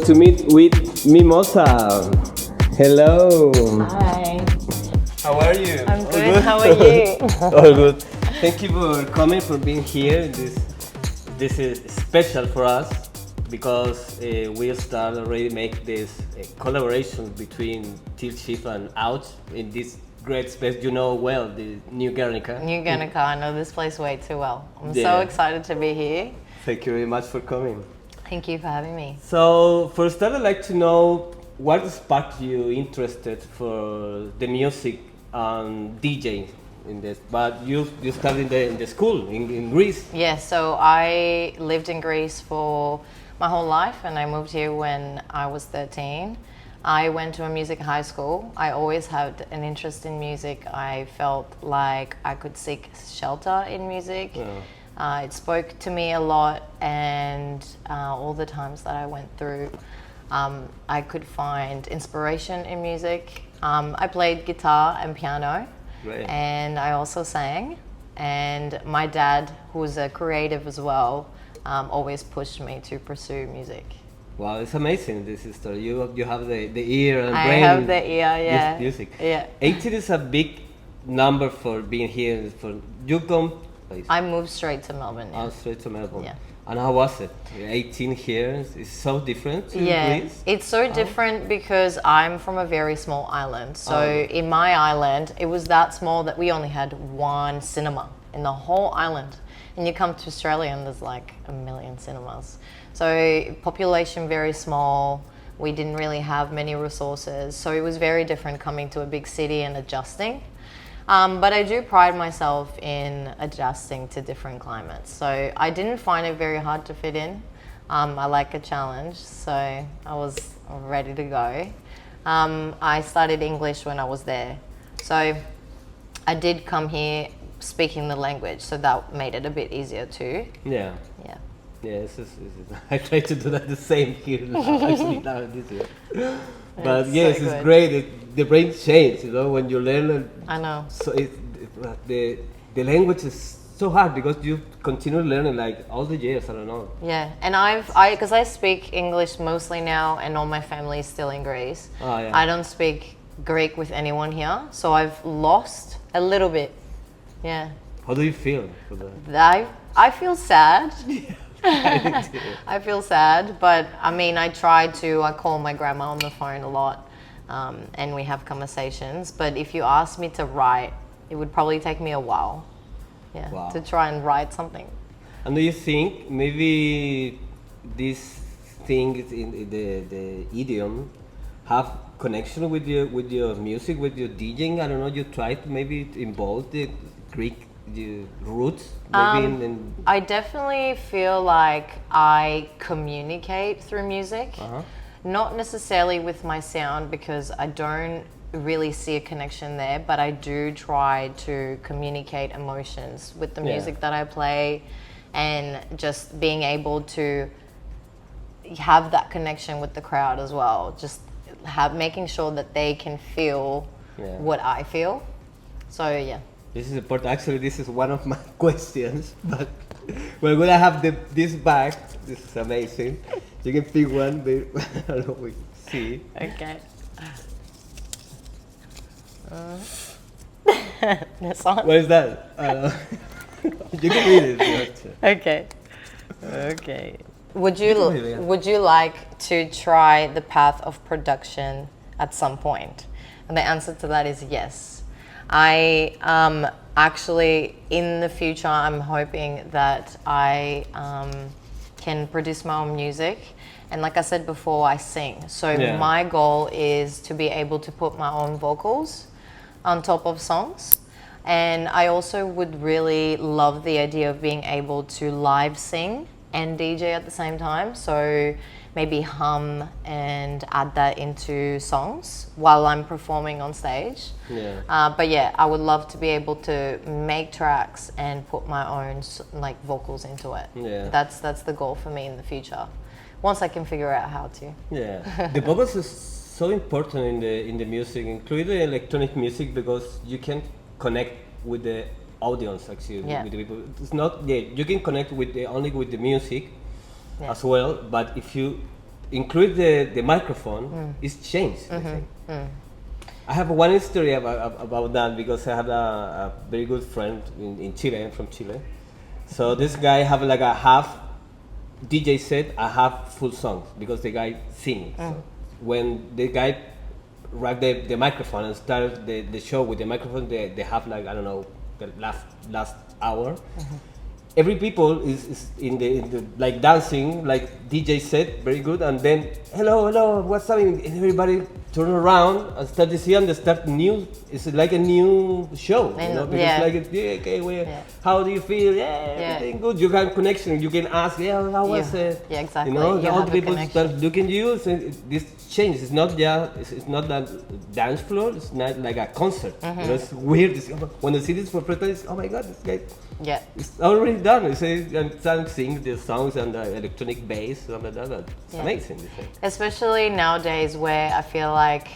to meet with Mimosa. Hello. Hi. How are you? I'm good. How are you? All good. Thank you for coming, for being here. This is special for us because we start already make this collaboration between Cs.Auch and Cs.Auch in this great space. You know well, the New Guernica. New Guernica. I know this place way too well. I'm Yeah. so excited to be here. Thank you very much for coming. Thank you for having me. So, for start, I'd like to know what sparked you interested for the music and DJ in this. But you started in the school in Greece. Yeah, so I lived in Greece for my whole life and I moved here when I was 13. I went to a music high school. I always had an interest in music. I felt like I could seek shelter in music. Yeah. It spoke to me a lot, and all the times that I went through, I could find inspiration in music. I played guitar and piano, Right. and I also sang. And my dad, who was a creative as well, always pushed me to pursue music. Wow, it's amazing, this story. You have the ear and I brain. have the ear, yeah. Music. Yeah. 18 is a big number for being here. You come. I moved straight to Melbourne. Yeah. Straight to Melbourne. Yeah. And how was it? 18 here is so different to Yeah, Greece? it's so different because I'm from a very small island. So in my island, it was that small that we only had one cinema in the whole island. And you come to Australia and there's like a million cinemas. So population very small. We didn't really have many resources. So it was very different coming to a big city and adjusting. But I do pride myself in adjusting to different climates. So I didn't find it very hard to fit in. I like a challenge, so I was ready to go. I studied English when I was there. So I did come here speaking the language, so that made it a bit easier too. Yeah. Yeah. Yeah, I try to do that the same here now, actually now this year. But It's yes, so it's good. great. The brain changes, you know, when you learn. I know. So the language is so hard because you continue learning like all the years. I don't know. Yeah, and because I speak English mostly now, and all my family is still in Greece. Oh, yeah. I don't speak Greek with anyone here, so I've lost a little bit. Yeah, How do you feel for that? I feel sad. I feel sad, but I mean, I call my grandma on the phone a lot, and we have conversations. But if you ask me to write, it would probably take me a while. Yeah, Wow. to try and write something. And do you think maybe these things in the idiom have connection with your music, with your DJing? I don't know. You try to maybe involve the Greek the roots maybe in I definitely feel like I communicate through music, not necessarily with my sound because I don't really see a connection there, but I do try to communicate emotions with the music that I play, and just being able to have that connection with the crowd as well, just making sure that they can feel what I feel. So yeah. This is important. Actually, this is one of my questions, but we're gonna have this bag. This is amazing. You can pick one, but I don't know. We see. Okay. This one. What is that? You can read it. Okay. Okay. Would read it. you like to try the path of production at some point? And the answer to that is yes. I actually, in the future, I'm hoping that I can produce my own music. And like I said before, I sing. So my goal is to be able to put my own vocals on top of songs. And I also would really love the idea of being able to live sing and DJ at the same time. So maybe hum and add that into songs while I'm performing on stage. Yeah. But yeah, I would love to be able to make tracks and put my own like vocals into it. Yeah. That's the goal for me in the future, once I can figure out how to. Yeah. The vocals is so important in the music, including electronic music, because you can connect with the audience actually. Yeah. With the people. It's not you can connect with only with the music. Yeah. As well, but if you include the microphone, it's changed. I think. I have one story about that because I have a very good friend in Chile. I'm from Chile. So this guy have like a half DJ set, a half full songs because the guy sings. So when the guy rack the microphone and start the show with the microphone, they have like, I don't know, the last hour. Every people is in the like dancing, like DJ set, very good, and then hello, what's up? And everybody turn around and start to see and they start new. It's like a new show, you know, because like okay, how do you feel? Everything good. You have connection. You can ask, how was it? Yeah, exactly. You know, you all have the people connection. start looking at you. So this changes. It's not it's not that dance floor. It's not like a concert. You know, it's weird. When I see this for first time, it's, oh my god, this guy. Yeah. It's already done. It's and sing the songs and the electronic bass, something like that. It's amazing. Especially nowadays where I feel like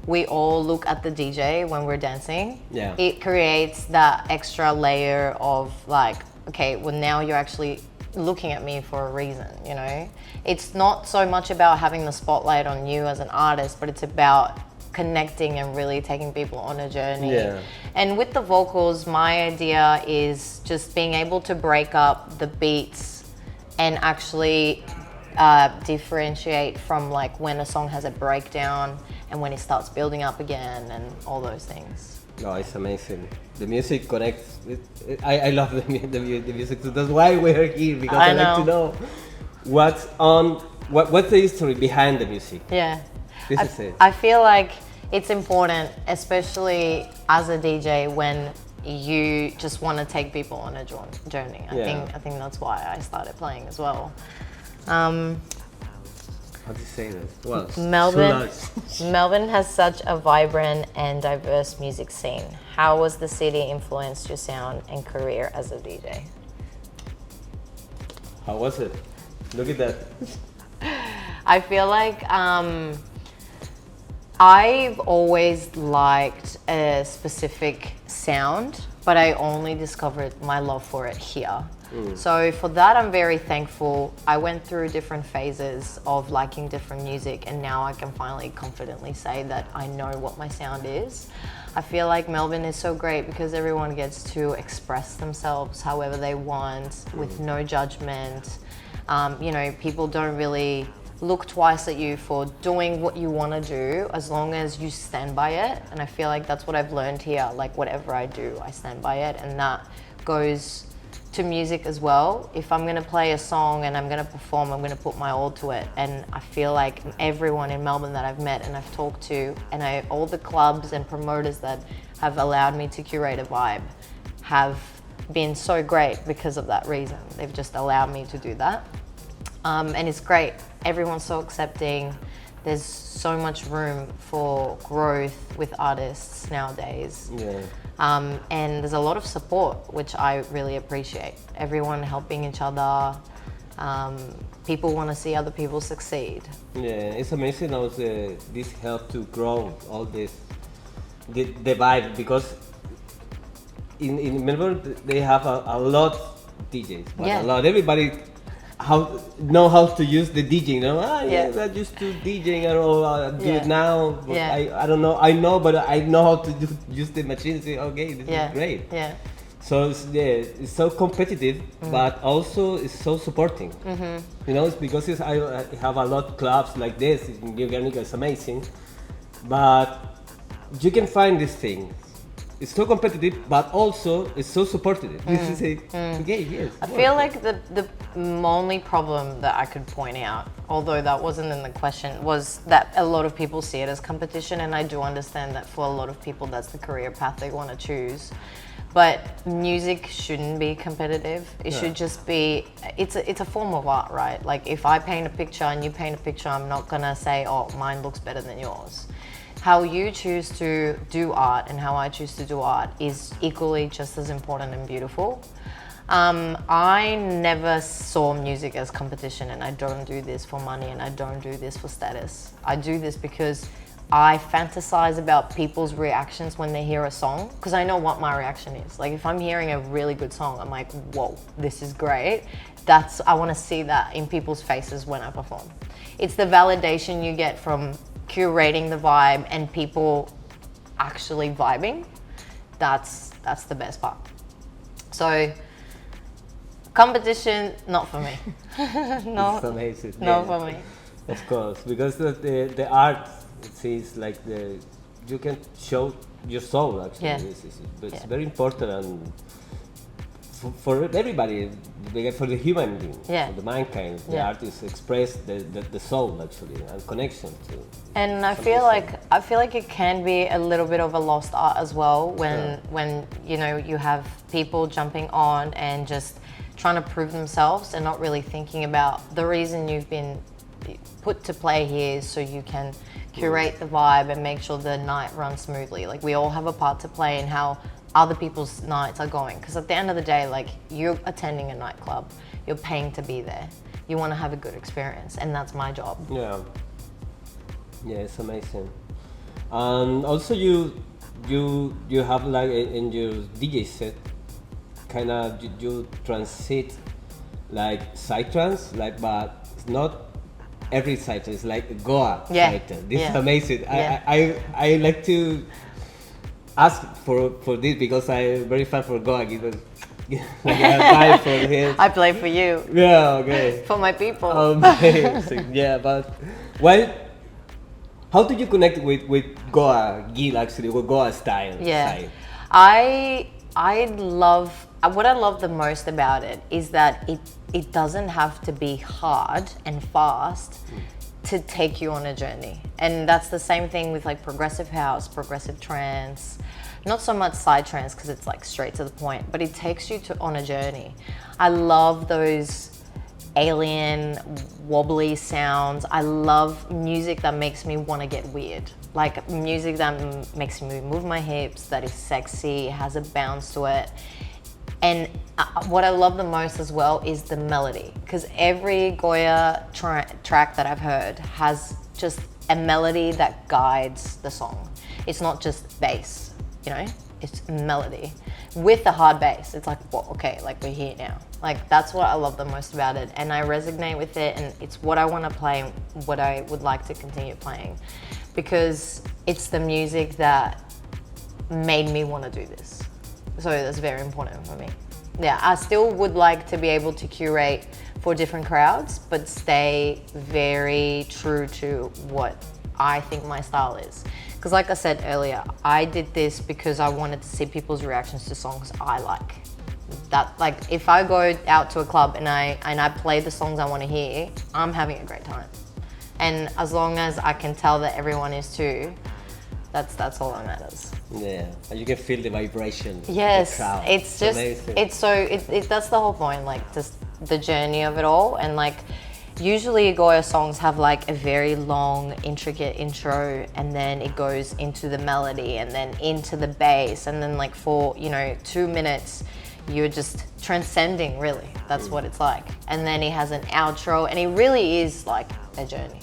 we all look at the DJ when we're dancing. Yeah. It creates that extra layer of like, okay, well now you're actually looking at me for a reason, you know? It's not so much about having the spotlight on you as an artist, but it's about connecting and really taking people on a journey. Yeah. And with the vocals, my idea is just being able to break up the beats and actually differentiate from like when a song has a breakdown and when it starts building up again and all those things. Oh, it's amazing. The music connects. I love the music. So that's why we're here, because I like to know what's the history behind the music. Yeah. This is it. I feel like it's important, especially as a DJ, when you just want to take people on a journey. I think that's why I started playing as well. How do you say that? Well, Melbourne has such a vibrant and diverse music scene. How has the city influenced your sound and career as a DJ? How was it? Look at that. I feel like I've always liked a specific sound, but I only discovered my love for it here. So for that, I'm very thankful. I went through different phases of liking different music, and now I can finally confidently say that I know what my sound is. I feel like Melbourne is so great because everyone gets to express themselves however they want with no judgment. You know, people don't really look twice at you for doing what you want to do as long as you stand by it. And I feel like that's what I've learned here. Like whatever I do, I stand by it, and that goes to music as well. If I'm going to play a song and I'm going to perform, I'm going to put my all to it. And I feel like everyone in Melbourne that I've met and I've talked to, and all the clubs and promoters that have allowed me to curate a vibe have been so great because of that reason. They've just allowed me to do that. And it's great. Everyone's so accepting. There's so much room for growth with artists nowadays. Yeah. And there's a lot of support, which I really appreciate. Everyone helping each other. People want to see other people succeed. Yeah, it's amazing how this helped to grow all this, the vibe, because in Melbourne they have a lot of DJs, but a lot. Everybody know how to use the DJing. You know, I used to DJing or do it now. But I don't know. I know, but I know how to use the machine. Say, okay, this is great. Yeah. So it's so competitive, but also it's so supporting. You know, it's because I have a lot of clubs like this. In Guernica, it's amazing, but you can find this thing. It's so competitive, but also it's so supportive. This is okay, yes. I feel like the only problem that I could point out, although that wasn't in the question, was that a lot of people see it as competition, and I do understand that for a lot of people that's the career path they want to choose. But music shouldn't be competitive. It should just be, it's a form of art, right? Like if I paint a picture and you paint a picture, I'm not gonna say, oh, mine looks better than yours. How you choose to do art and how I choose to do art is equally just as important and beautiful. I never saw music as competition, and I don't do this for money, and I don't do this for status. I do this because I fantasize about people's reactions when they hear a song, because I know what my reaction is. Like if I'm hearing a really good song, I'm like, whoa, this is great. I want to see that in people's faces when I perform. it's the validation you get from curating the vibe and people actually vibing. That's the best part. So competition, not for me. No, It's amazing. not for me. Of course, because the art, it seems like you can show your soul actually. Yeah. It's very important and for everybody, for the human being, for the mankind, the artist express the soul actually and connection to. And I feel like it can be a little bit of a lost art as well when you know you have people jumping on and just trying to prove themselves and not really thinking about the reason you've been put to play here is so you can curate the vibe and make sure the night runs smoothly. Like we all have a part to play in how other people's nights are going, because at the end of the day, like you're attending a nightclub, you're paying to be there, you want to have a good experience, and that's my job. Yeah, it's amazing. And also you have like in your DJ set kind of you transit like psytrance, like, but it's not every psytrance, it's like Goa psytrance. This is amazing. I like to ask for this because I'm very fan for Goa. Because like I for him. I play for you. Yeah, okay. For my people. Amazing. Yeah, but how do you connect with Goa Gil actually, with Goa style? Yeah, I love what I love the most about it is that it doesn't have to be hard and fast to take you on a journey. And that's the same thing with like progressive house, progressive trance, not so much side trance because it's like straight to the point, but it takes you on a journey. I love those alien wobbly sounds. I love music that makes me want to get weird. Like music that makes me move my hips, that is sexy, has a bounce to it. And what I love the most as well is the melody, because every Goya track that I've heard has just a melody that guides the song. It's not just bass, you know, it's melody with the hard bass. It's like, well, okay, like we're here now. Like that's what I love the most about it, and I resonate with it, and it's what I want to play and what I would like to continue playing, because it's the music that made me want to do this. So that's very important for me. Yeah, I still would like to be able to curate for different crowds, but stay very true to what I think my style is. Because like I said earlier, I did this because I wanted to see people's reactions to songs I like. That, like, if I go out to a club and I play the songs I want to hear, I'm having a great time. And as long as I can tell that everyone is too, that's all that matters. Yeah, and you can feel the vibration. Yes, the crowd. it's just amazing. That's the whole point, like just the journey of it all. And like usually Goya songs have like a very long, intricate intro, and then it goes into the melody and then into the bass, and then like for 2 minutes you're just transcending, really. That's what it's like. And then it has an outro, and it really is like a journey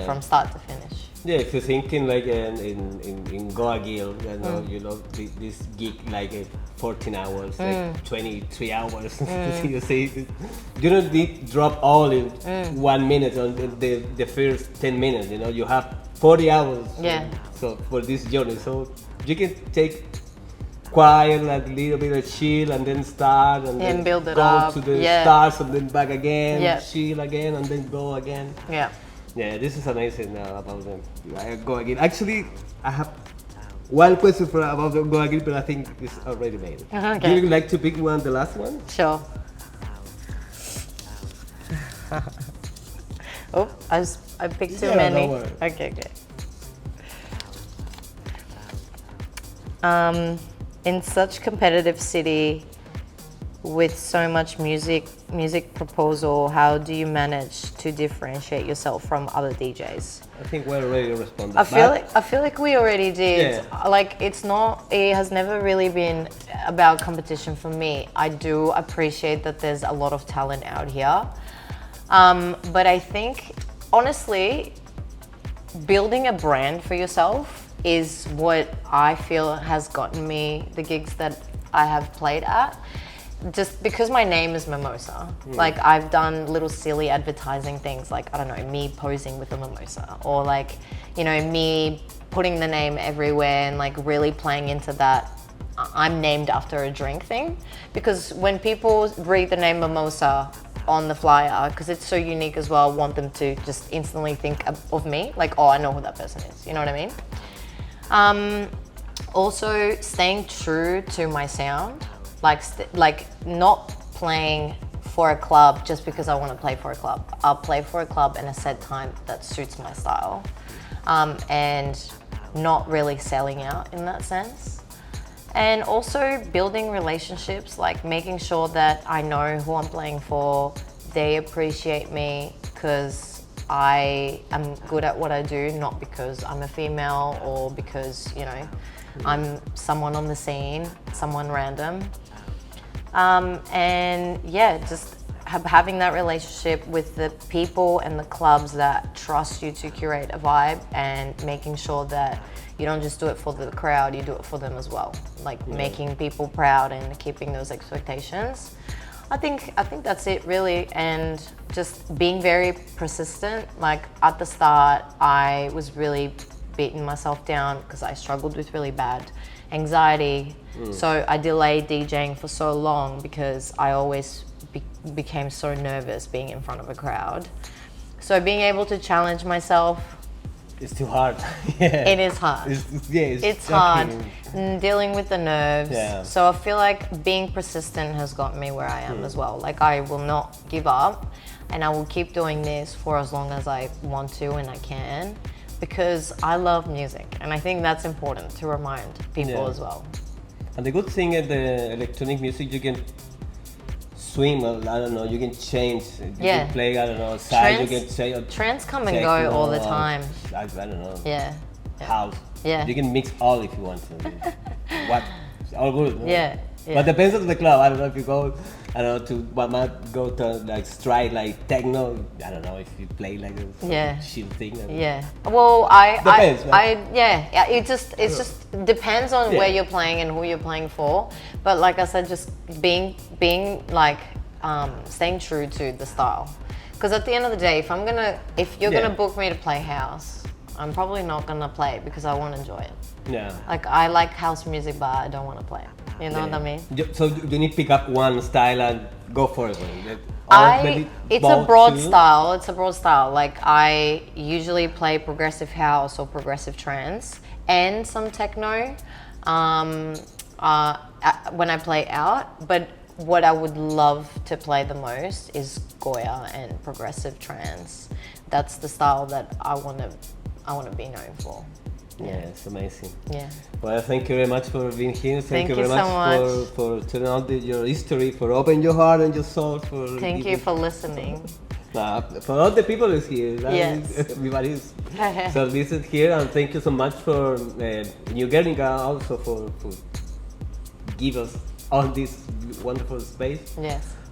from start to finish. Yeah, if you're thinking like in Goa Gil, this gig like 14 hours, like 23 hours. You see, you don't need to drop all in 1 minute on the first 10 minutes. You have 40 hours. So for this journey, so you can take quiet, like a little bit of chill, and then start, and then build it go up. to the stars, and then back again, chill again, and then go again. Yeah, this is amazing about them. Go again. Actually, I have one question about the Go again, but I think it's already made. Okay. Do you like to pick the last one? Sure. Oh, I picked too many. No worries. Okay. In such competitive city with so much music proposal, how do you manage to differentiate yourself from other DJs? I think we already responded. I feel like we already did. Like it has never really been about competition for me. I do appreciate that there's a lot of talent out here. But I think honestly, building a brand for yourself is what I feel has gotten me the gigs that I have played at. just because my name is Mimosa, like I've done little silly advertising things, like, I don't know, me posing with a mimosa, or like, you know, me putting the name everywhere and like really playing into that I'm named after a drink thing. Because when people read the name Mimosa on the flyer, because it's so unique as well, I want them to just instantly think of me, like, oh, I know who that person is, you know what I mean? Also staying true to my sound, like not playing for a club just because I want to play for a club. I'll play for a club in a set time that suits my style, and not really selling out in that sense. And also building relationships, like making sure that I know who I'm playing for, they appreciate me because I am good at what I do, not because I'm a female or because, you know, I'm someone on the scene, someone random. And yeah, just having that relationship with the people and the clubs that trust you to curate a vibe, and making sure that you don't just do it for the crowd, you do it for them as well. Like making people proud and keeping those expectations. I think that's it really, and just being very persistent. Like at the start, I was really beating myself down because I struggled with really bad anxiety. So I delayed DJing for so long because I always became so nervous being in front of a crowd. So being able to challenge myself, it's too hard. it is hard. It's hard dealing with the nerves. So I feel like being persistent has got me where I am as well. Like I will not give up, and I will keep doing this for as long as I want to and I can, because I love music, and I think that's important to remind people as well. And the good thing in the electronic music, you can swing, I don't know, you can change, you can play, I don't know, side, you can change. Trance come and go all the time. I don't know. House. You can mix all if you want to. What? All good. No? But depends on the club. I don't know if you go, I don't know, to what might go to like stride like techno. I don't know if you play like a chill thing. Well, depends, it just depends on where you're playing and who you're playing for. But like I said, just being like staying true to the style. Because at the end of the day, if you're gonna book me to play house, I'm probably not gonna play it because I won't enjoy it. Like I like house music, but I don't want to play it. You know what I mean? So you need to pick up one style and go for it. It's a broad style. It's a broad style. Like I usually play progressive house or progressive trance and some techno when I play out. But what I would love to play the most is Goya and progressive trance. That's the style that I want to be known for. It's amazing. Well, thank you very much for being here. Thank you very so much for telling all your history, for opening your heart and your soul. Thank you for listening. For all the people who's here. Everybody's so listen here, and thank you so much for New Guernica also for give us all this wonderful space.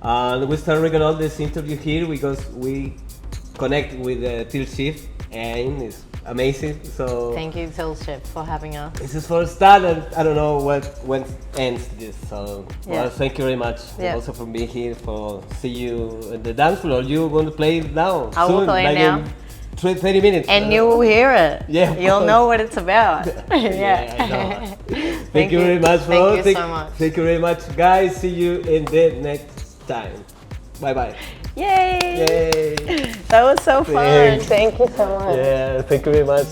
And we start recording all this interview here because we connect with Till Shift, and it's amazing. So thank you, Till Shift, for having us. This is for a start, and I don't know when ends this. So thank you very much. Also for being here. See you at the dance floor. You're going to play now. I will play now. 30 minutes. And you will hear it. You'll know what it's about. I know. Thank you very much. Thank you so much. Thank you very much, guys. See you in the next time. Bye bye. Yay! That was so fun. Thank you so much. Thank you very much.